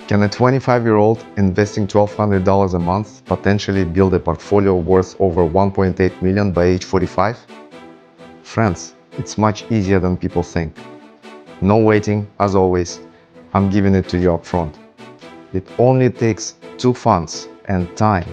Can a 25-year-old investing $1,200 a month potentially build a portfolio worth over 1.8 million by age 45? Friends, it's much easier than people think. No waiting, as always. I'm giving it to you up front. It only takes 2 funds and time.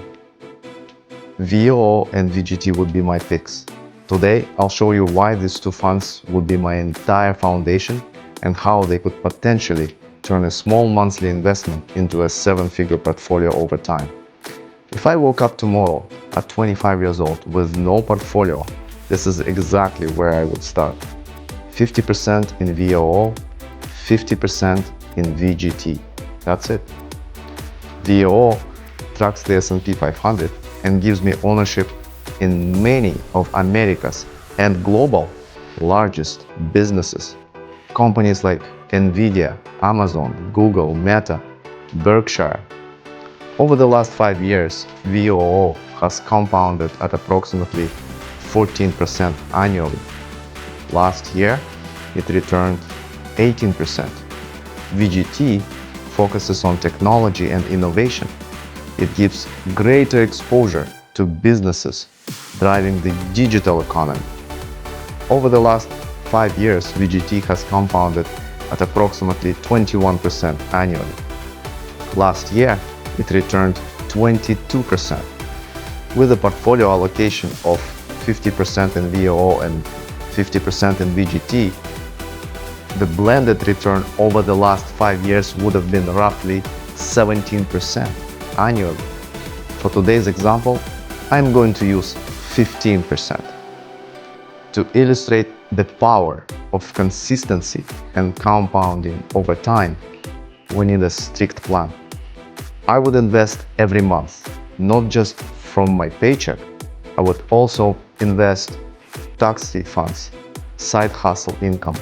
VOO and VGT would be my picks. Today, I'll show you why these 2 funds would be my entire foundation and how they could potentially turn a small monthly investment into a 7-figure portfolio over time. If I woke up tomorrow at 25 years old with no portfolio, this is exactly where I would start. 50% in VOO, 50% in VGT. That's it. VOO tracks the S&P 500 and gives me ownership in many of America's and global largest businesses. Companies like Nvidia, Amazon, Google, Meta, Berkshire. Over the last 5 years, VOO has compounded at approximately 14% annually. Last year, it returned 18%. VGT focuses on technology and innovation. It gives greater exposure to businesses driving the digital economy. Over the last 5 years, VGT has compounded at approximately 21% annually. Last year, it returned 22%. With a portfolio allocation of 50% in VOO and 50% in VGT, the blended return over the last 5 years would have been roughly 17% annually. For today's example, I'm going to use 15%. To illustrate the power of consistency and compounding over time, we need a strict plan. I would invest every month, not just from my paycheck. I would also invest tax refunds, side hustle income,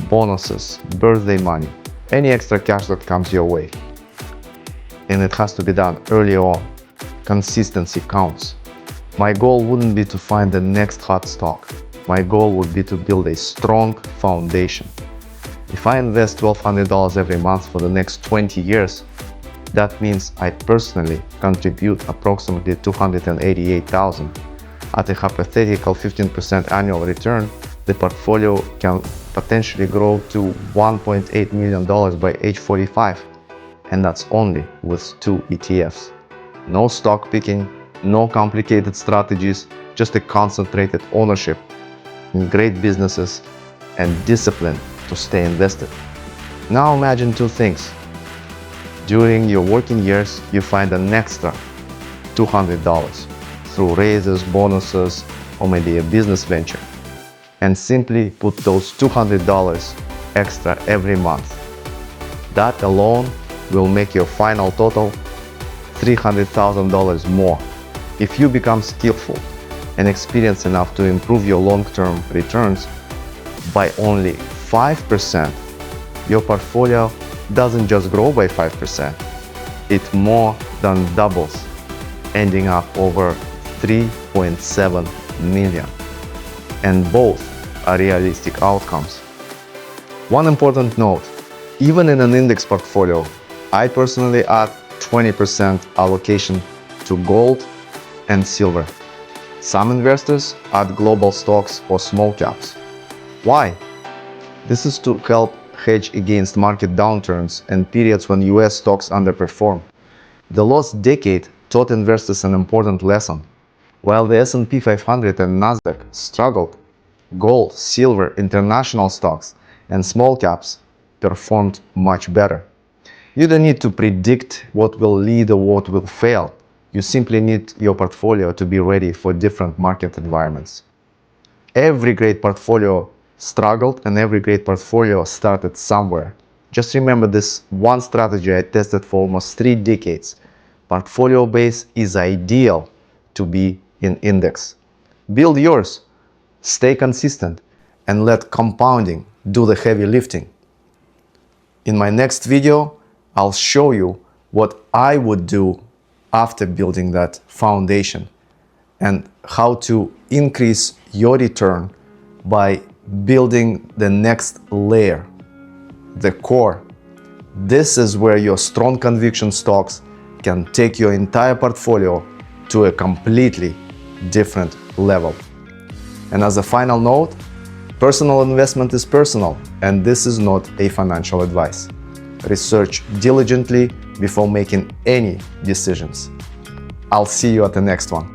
bonuses, birthday money, any extra cash that comes your way. And it has to be done early on. Consistency counts. My goal wouldn't be to find the next hot stock. My goal would be to build a strong foundation. If I invest $1,200 every month for the next 20 years, that means I personally contribute approximately $288,000. At a hypothetical 15% annual return, the portfolio can potentially grow to $1.8 million by age 45. And that's only with 2 ETFs. No stock picking, no complicated strategies, just a concentrated ownership in great businesses and discipline to stay invested. Now imagine 2 things. During your working years, you find an extra $200 through raises, bonuses, or maybe a business venture, and simply put those $200 extra every month. That alone will make your final total $300,000 more. If you become skillful and experienced enough to improve your long-term returns by only 5%, your portfolio doesn't just grow by 5%, it more than doubles, ending up over 3.7 million. And both are realistic outcomes. One important note, even in an index portfolio, I personally add 20% allocation to gold and silver. Some investors add global stocks or small caps. Why? This is to help hedge against market downturns and periods when US stocks underperform. The last decade taught investors an important lesson. While the S&P 500 and Nasdaq struggled, gold, silver, international stocks, and small caps performed much better. You don't need to predict what will lead or what will fail. You simply need your portfolio to be ready for different market environments. Every great portfolio struggled and every great portfolio started somewhere. Just remember this one strategy I tested for almost 3 decades. Portfolio base is ideal to be in index. Build yours, stay consistent, and let compounding do the heavy lifting. In my next video, I'll show you what I would do after building that foundation and how to increase your return by building the next layer, the core, This is where your strong conviction stocks can take your entire portfolio to a completely different level. And as a final note, personal investment is personal, and this is not a financial advice. Research diligently before making any decisions. I'll see you at the next one.